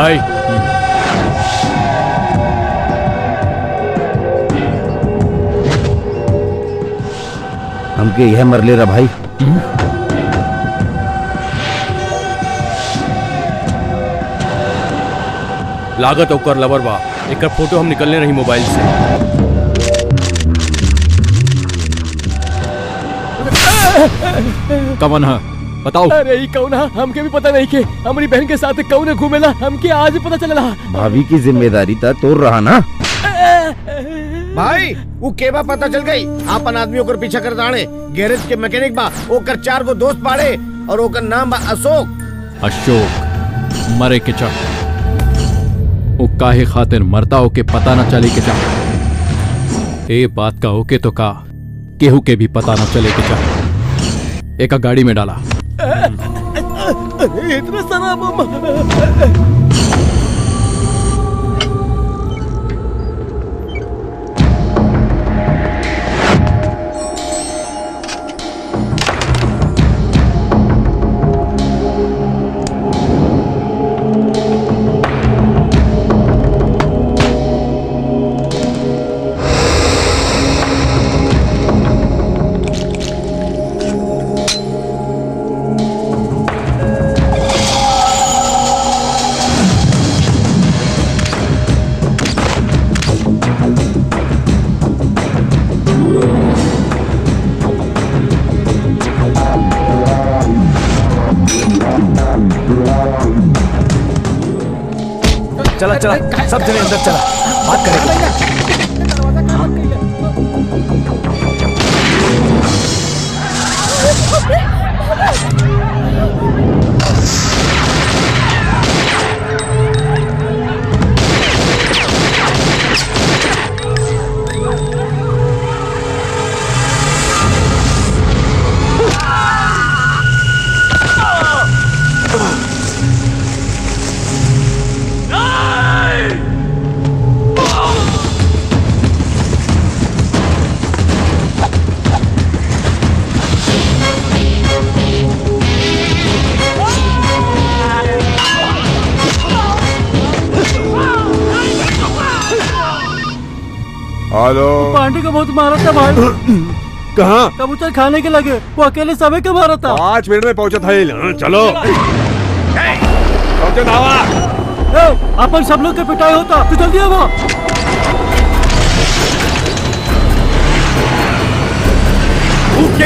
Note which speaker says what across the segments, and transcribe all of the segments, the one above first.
Speaker 1: भाई
Speaker 2: हमके यह मर ले रहा भाई।
Speaker 1: लागत ओकर लवर बा। एक फोटो हम निकलने रही मोबाइल से।
Speaker 3: कौन है बताओ।
Speaker 1: अरे ई कौन है हमके भी पता नहीं के। हमारी बहन के साथ कौन घूमेला हमके आज पता चला।
Speaker 2: भाभी की जिम्मेदारी था तोड़ रहा ना
Speaker 4: भाई वो केबा पता चल गई। आपन आदमी ओकर पीछा कर दाणे। गैरेज के मैकेनिक बा। ओकर 4 गो दोस्त बाड़े और ओकर नाम बा अशोक।
Speaker 3: अशोक मरे के चा वो काहे खातिर मरता हो के पता न चले के चा। ए बात का होके तो का केहू के भी पता न चले के चा। एक गाड़ी में डाला।
Speaker 1: इतना सारा
Speaker 5: चला चला सब जने अंदर चला बात करेंगे।
Speaker 6: हेलो।
Speaker 7: पांडे का बहुत मारा था भाई।
Speaker 6: कहाँ?
Speaker 7: कबूतर खाने के लगे वो अकेले समय का मारा था।
Speaker 6: 5 मिनट में पहुंचा था। चलो पहुंचो नावा।
Speaker 7: अपन सब लोग के पिटाई होता तो जल्दी आओ।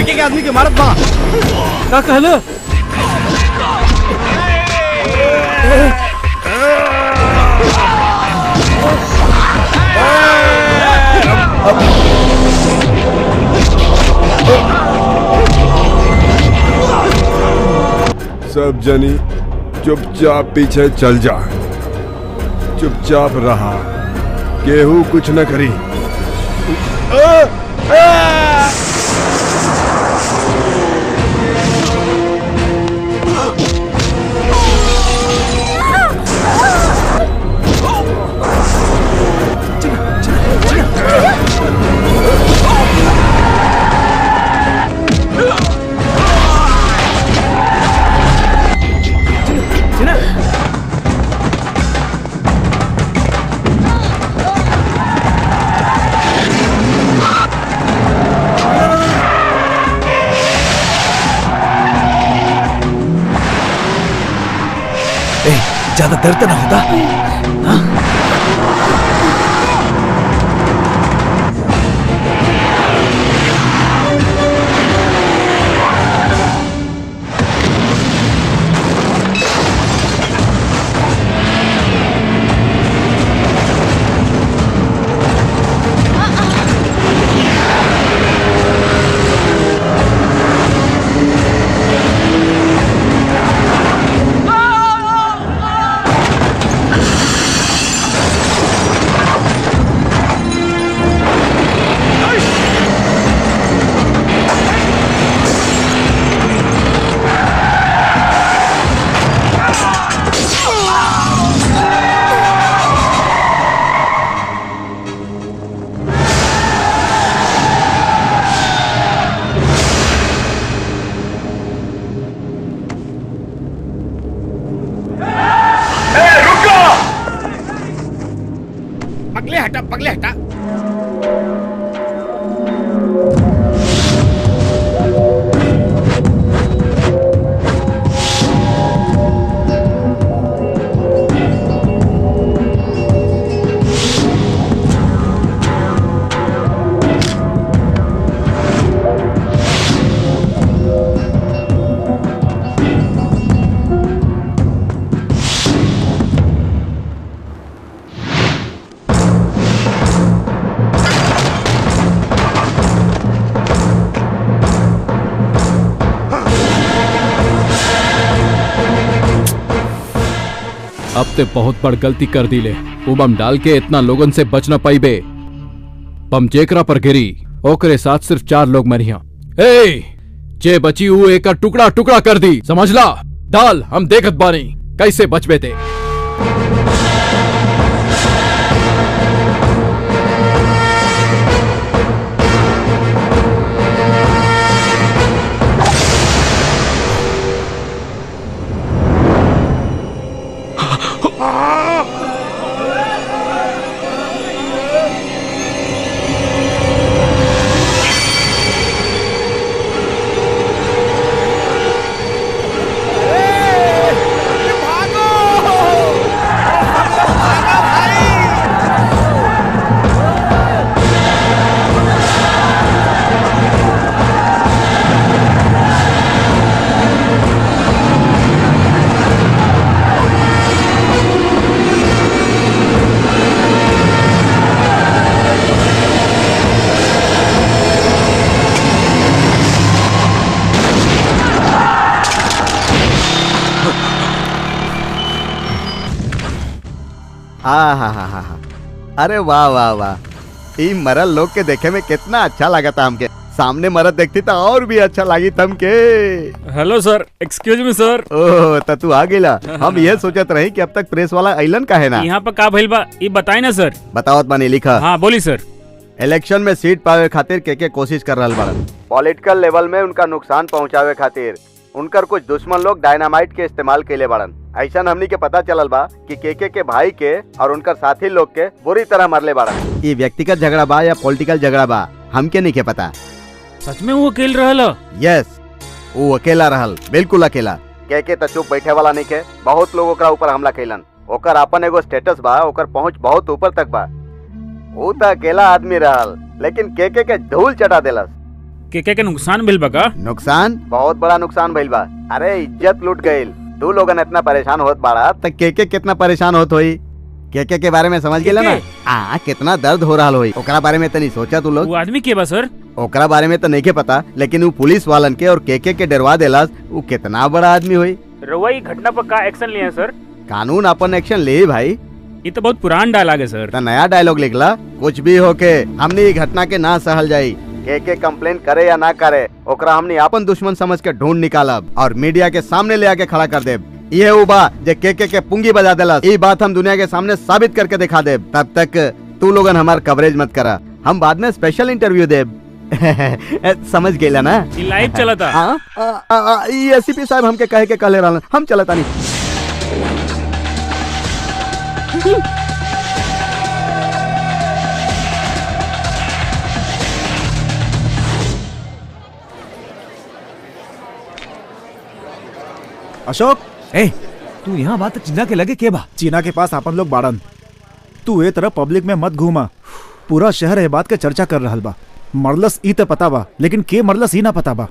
Speaker 4: के आदमी के मारत बा।
Speaker 7: क्या कहले?
Speaker 6: सब जनी चुपचाप पीछे चल जा। चुपचाप रहा केहू कुछ न करी।
Speaker 5: ज्यादा दर्द ना होता। हाँ?
Speaker 4: पगले हटा।
Speaker 3: अब ते बहुत बड़ गलती कर दी ले। वो बम डाल के इतना लोगन से बच न पाई बे। बम जेकरा पर गिरी ओकरे साथ सिर्फ 4 लोग मरिया। ए जे बची वो एक टुकड़ा टुकड़ा कर दी, समझला? डाल, हम देखत बानी कैसे बचबे ते।
Speaker 8: हा। अरे वाह वाह वाह, ई मरल लोग के देखे में कितना अच्छा लगा था हमके। सामने मरद देखती तो और भी अच्छा लगी तमके।
Speaker 7: हेलो सर, एक्सक्यूज मी सर।
Speaker 8: ओह तो तू आ गेला। हम ये सोचत रही कि अब तक प्रेस वाला अइलन का है ना।
Speaker 7: यहाँ पर का भइल बा ये बताई ना सर।
Speaker 8: बतावत बानी, लिखा।
Speaker 7: हाँ बोली सर।
Speaker 8: इलेक्शन में सीट पावे खातिर के कोशिश कर रहल बाड़न। पॉलिटिकल लेवल में उनका नुकसान पहुंचावे खातिर उनकर कुछ दुश्मन लोग डायनामाइट के इस्तेमाल केले बाड़न। ऐसा हमनी के पता चलल बा कि के भाई के और उनकर साथी लोग के बुरी तरह मरले बाड़न। ये व्यक्तिगत झगड़ा बा या पॉलिटिकल झगड़ा बा हमके नहीं के पता।
Speaker 7: सच में वो अकेले रहल?
Speaker 8: यस, वो अकेला रहल, बिल्कुल अकेला। के त चुप बैठे वाला नहीं के। बहुत लोग ओकरा ऊपर हमला कैलन। ओकर अपन एगो स्टेटस बा, ओकर पहुंच बहुत ऊपर तक बा। वो त अकेला आदमी रहल, लेकिन के धूल चटा देलस।
Speaker 7: के नुकसान भइल बा का?
Speaker 8: नुकसान, बहुत बड़ा नुकसान भइल बा। अरे इज्जत लूट गइल। तू लोगन इतना परेशान होत बाड़ा त के कितना परेशान होत होई। के बारे में समझ गेला ना? कितना दर्द हो रहा होई। ओकरा बारे में तनी सोचा तू लोग?
Speaker 7: वो आदमी के बा सर?
Speaker 8: ओकरा बारे में तो नहीं के पता, लेकिन वो पुलिस वालन के और के डरवा देला। वो कितना बड़ा आदमी हुई।
Speaker 7: रउआ घटना पर का एक्शन लिए सर?
Speaker 8: कानून अपन एक्शन ले भाई।
Speaker 7: ये तो बहुत पुरान डायलॉग है सर।
Speaker 8: तो नया डायलॉग लिखला। कुछ भी होके हमने ये घटना के ना सहल जाई। के कंप्लेन करे या ना करे, ओकरा हमने अपन दुश्मन समझ के ढूंढ निकालब और मीडिया के सामने ले आके खड़ा कर देब। ये वो बा जे के पुंगी बजा देला। ये बात हम दुनिया के सामने साबित करके दिखा देब। तब तक तू लोगन हमार कवरेज मत करा, हम बाद में स्पेशल इंटरव्यू देब। समझ गेला ना?
Speaker 7: लाइव चला था।
Speaker 8: ये एसपी साहब हमके कहे के कहले रहलन, हम चलता नहीं।
Speaker 5: अशोक, ए तू यहाँ बात चीना के लगे के बा?
Speaker 9: चीना के पास अपन लोग बाड़न। तू ए तरह पब्लिक में मत घूमा। पूरा शहर ए बात के चर्चा कर रहल बा। मरलस ई तो पता बा, लेकिन के मरलस ई ना पता बा।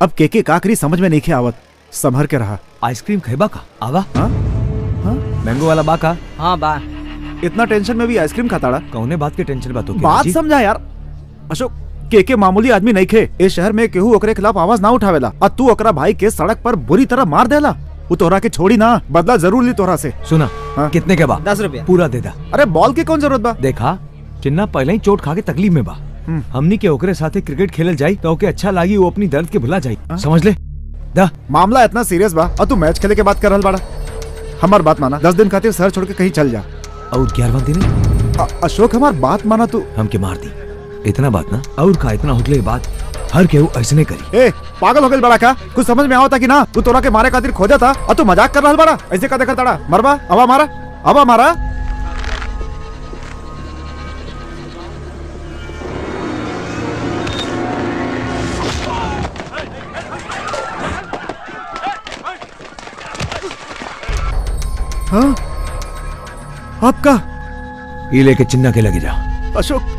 Speaker 9: अब के काकरी समझ में नहीं आवत। संभर के रहा।
Speaker 5: आइसक्रीम खेबा का? आवा।
Speaker 9: हाँ?
Speaker 5: मैंगो वाला बा का?
Speaker 10: हाँ बा।
Speaker 9: इतना टेंशन में भी आइसक्रीम खाताड़ा?
Speaker 5: कौने बात के टेंशन बा? तो
Speaker 9: बात समझा यार। अशोक, के मामूली आदमी नहीं खे। इस शहर में केहू ओकरे खिलाफ आवाज ना उठावेला और तू ओकरा भाई के सड़क पर बुरी तरह मार देला। वो तोहरा के छोड़ी ना, बदला जरूर ली तोहरा से।
Speaker 5: सुना, कितने के बा?
Speaker 10: 10 रुपया
Speaker 5: पूरा दे दा।
Speaker 9: अरे बॉल की कौन जरूरत बा?
Speaker 5: देखा, चिन्ना पहले ही चोट खा के तकलीफ में बा। हमनी के ओकरे साथे क्रिकेट खेलल जाई तो ओके अच्छा लागी, वो अपनी दर्द के भुला जाई। समझ ले? दा
Speaker 9: मामला इतना सीरियस बा और तू मैच खेले के बात कर रहल बाड़ा। हमार बात माना, 10 दिन खातिर शहर छोड़ के कहीं चल जा।
Speaker 5: और 11वां दिन?
Speaker 9: अशोक हमार बात माना तू।
Speaker 5: हमके मार दी। इतना बात ना, और का इतना होगले बात हर केहू ऐसे नहीं करी।
Speaker 9: ए पागल हो गइल बड़ा का? कुछ समझ में आवता कि ना? तू तोरा के मारे खातिर खोजा था और तू मजाक कर रहल बड़ा। ऐसे का देखा ताड़ा? मरबा, अबा मारा, अबा मारा। हाँ आपका
Speaker 5: ये लेके चिन्ना के लगे जा।
Speaker 9: अशोक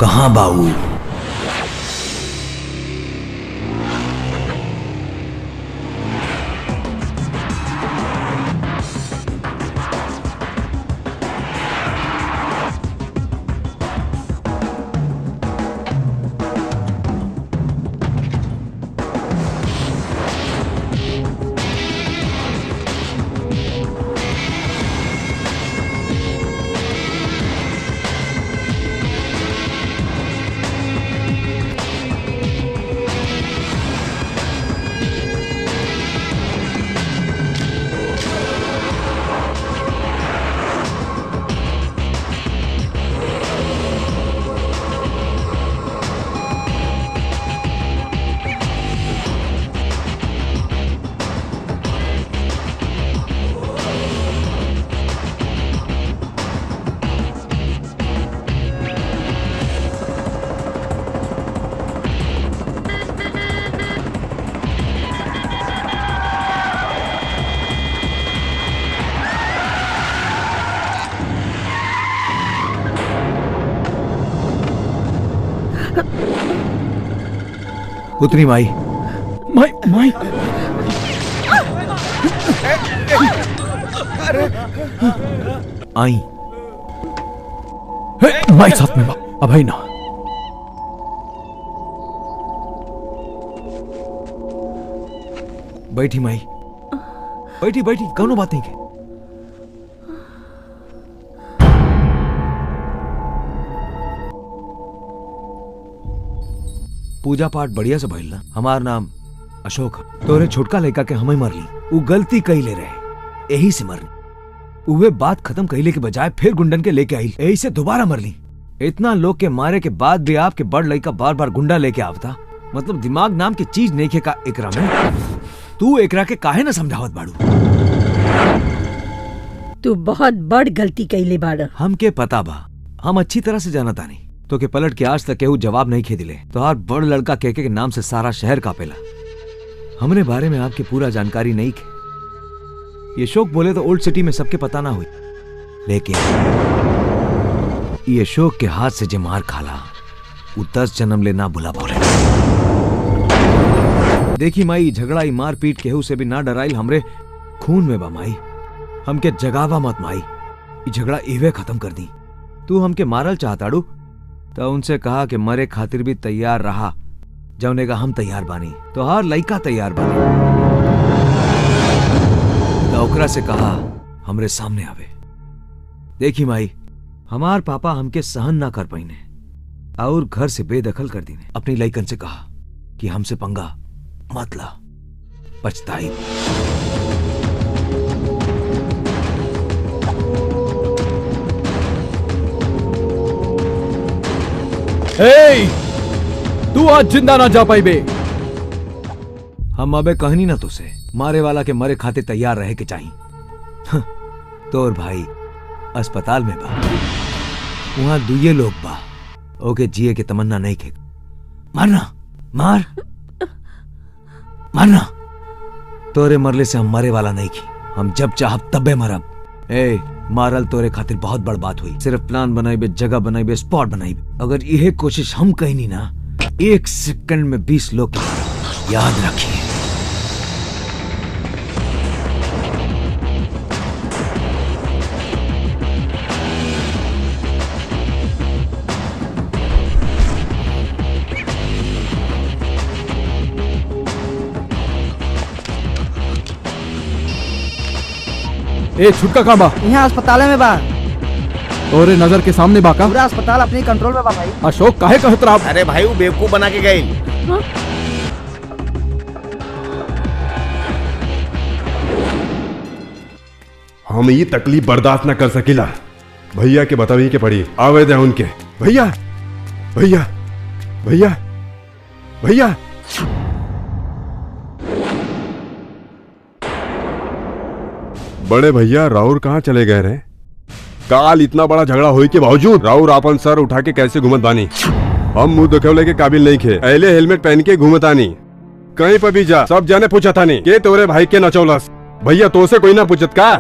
Speaker 5: कहाँ बाबू? उतरी माई।
Speaker 1: माई
Speaker 5: आई।
Speaker 1: माई साथ में अभय ना।
Speaker 5: बैठी माई, बैठी बैठी, कौनो बात नहीं के। पूजा पाठ बढ़िया से भइल ना। हमार नाम अशोक है। तोरे छोटका लड़का के हमें मरली, वो गलती कई ले रहे, यही से मरली। उहे बात खत्म कइले के बजाय फिर गुंडन के लेके आई, यही से दोबारा मरली। इतना लोग के मारे के बाद भी आपके बड़ लड़का बार बार गुंडा लेके आवता, मतलब दिमाग नाम की चीज नहीं का एकरा में। तू एकरा के काहे ना समझावत बाड़ू?
Speaker 10: तू बहुत बड़ गलती कइले बाड़।
Speaker 5: हमके पता बा, हम अच्छी तरह से जाना तानी। तो के पलट के आज तक केहू जवाब नहीं खे दिले। तो हर बड़ लड़का के नाम से सारा शहर कापेला। हमरे बारे में आपके पूरा जानकारी नहीं खे। ये शोक बोले तो ओल्ड सिटी में सबके पता ना हुई, लेकिन ये शोक के हाथ से जे मार खाला वो 10 जन्म ले ना भुला पाले। देखी माई, झगड़ा मार पीट केहू से भी ना डराइल हमरे खून में बा माई। हमके जगावा मत माई, ये झगड़ा इवे खत्म कर दी। तू हमके मारल चाहताड़ू तो उनसे कहा कि मरे खातिर भी तैयार रहा। जौने का हम तैयार बानी तो हर लइका तैयार बानी। तो ओकरा से कहा हमरे सामने आवे। देखी माई, हमार पापा हमके सहन ना कर पाइने और घर से बेदखल कर दीने। अपनी लइकन से कहा कि हमसे पंगा मत ला, पछताई।
Speaker 1: तू आज जिंदा ना जा पाई बे।
Speaker 5: हम अबे कहनी ना तुसे, मारे वाला के मरे खाते तैयार रहे के चाहिए। तोर भाई अस्पताल में बा, वहां दुए लोग बा, ओके जिए के तमन्ना नहीं खे। मारना, मार मारना। तोरे मरले से हम मरे वाला नहीं की, हम जब चाहब तबे मरब। ए मारल तोरे खातिर बहुत बड़ बात हुई। सिर्फ प्लान बनाइबे, जगह बनाइबे, स्पॉट बनाइबे। अगर यह कोशिश हम कहीं नहीं ना, 1 सेकंड में 20 लोग याद रखिए।
Speaker 1: ए छुटका कहाँ बा?
Speaker 11: यहाँ अस्पताल में बा।
Speaker 3: तोरे नजर के सामने बाका
Speaker 11: पूरा अस्पताल अपने कंट्रोल में बा भाई।
Speaker 3: अशोक काहे कहत रहा?
Speaker 4: अरे भाई वो बेवकूफ बना के गई।
Speaker 6: हम ये तकलीफ बर्दाश्त न कर सकीला। भैया के बतावी के पड़ी आवे दे उनके। भैया भैया भैया भैया बड़े भैया राउर कहाँ चले गए रे? काल इतना बड़ा झगड़ा होने के बावजूद राउर आपन सर उठा के कैसे घूमत बानी? हम मुंह दिखवले के काबिल नहीं खे। पहले हेलमेट पहन के घूमतानी, कहीं पर भी जा सब जाने पूछा था नहीं के तोरे भाई के नचौलस। भैया तो से कोई ना पूछत का?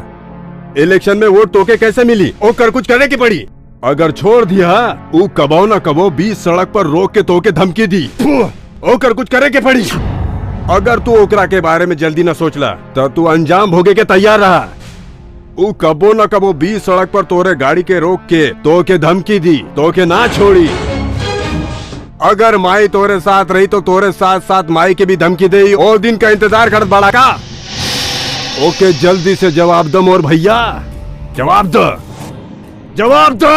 Speaker 6: इलेक्शन में वोट तोके कैसे मिली? ओ कर कुछ करे की पड़ी। अगर छोड़ दिया वो कबो न कबो 20 सड़क पर रोक के तोके धमकी दी। ओ कर कुछ करे के पड़ी। अगर तू ओकरा के बारे में जल्दी न सोचला तो तू अंजाम भोगे के तैयार रहा। वो कबो न कबो 20 सड़क पर तोरे गाड़ी के रोक के तोके धमकी दी, तोके ना छोड़ी। अगर माई तोरे साथ रही तो तोरे साथ साथ माई के भी धमकी दे। और दिन का इंतजार कर बड़ा का। ओके जल्दी से जवाब दो मोर भैया, जवाब दो, जवाब दो।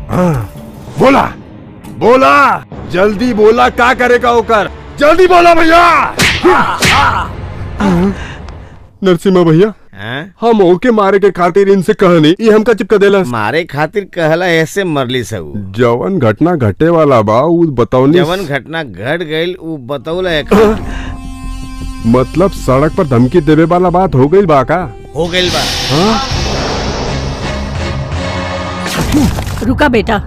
Speaker 6: हाँ, बोला बोला जल्दी बोला, क्या करेगा होकर? जल्दी बोला भैया। नरसिम्हा भैया हम ओके मारे के खातिर इनसे कहनी ये हमका चिपका देला।
Speaker 4: मारे खातिर कहला ऐसे मरली सब।
Speaker 6: जवन घटना घटे वाला बा उ बताओनी।
Speaker 4: जवन घटना घट गई उ बतौला है।
Speaker 6: मतलब सड़क पर धमकी देवे वाला बात हो गई बा का?
Speaker 4: हो गई बा।
Speaker 10: रुका बेटा,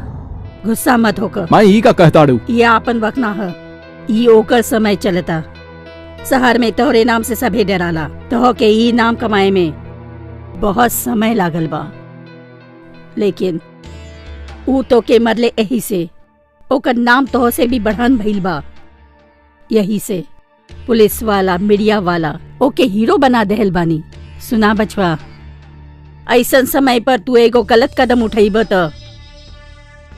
Speaker 10: गुस्सा मत होकर।
Speaker 3: मैं ई का कहताड़ू?
Speaker 10: ये आपन वक्त ना है, ये ओकर समय चलता। शहर में तोहरे नाम से सभे डराला। तो के ई नाम कमाए में बहुत समय लागल बा, लेकिन ऊ तो के मरले यही से। ओकर नाम तो से भी बढ़न भइल बा। यही से पुलिस वाला मीडिया वाला ओके हीरो बना देहल बानी। सुना बचवा, ऐसन समय पर तू एगो गलत कदम उठाइब त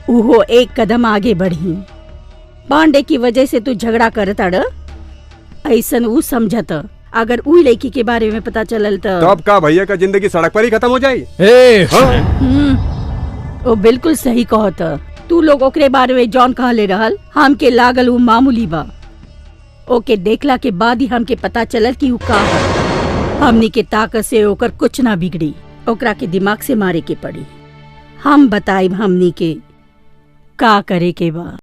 Speaker 10: उहो एक कदम आगे बढ़ी। पांडे की वजह से तू झगड़ा करताड़ ऐसन ऊ समझत। अगर ऊ लड़की के बारे में पता चलल
Speaker 6: तब का भैया का जिंदगी सड़क पर ही खत्म हो जाई।
Speaker 10: ओ बिल्कुल सही कहत। तू लोग ओकरे बारे में जॉन कहले रहल, हमके लागल ऊ मामूली बा। ओके देखला के बाद ही हमके पता चलल कि ऊ का है। हमनी के ताकत से ओकर कुछ ना बिगड़ी। ओकरा के दिमाग से मारे के पड़ी। हम बताइब हमनी के का करे के बा।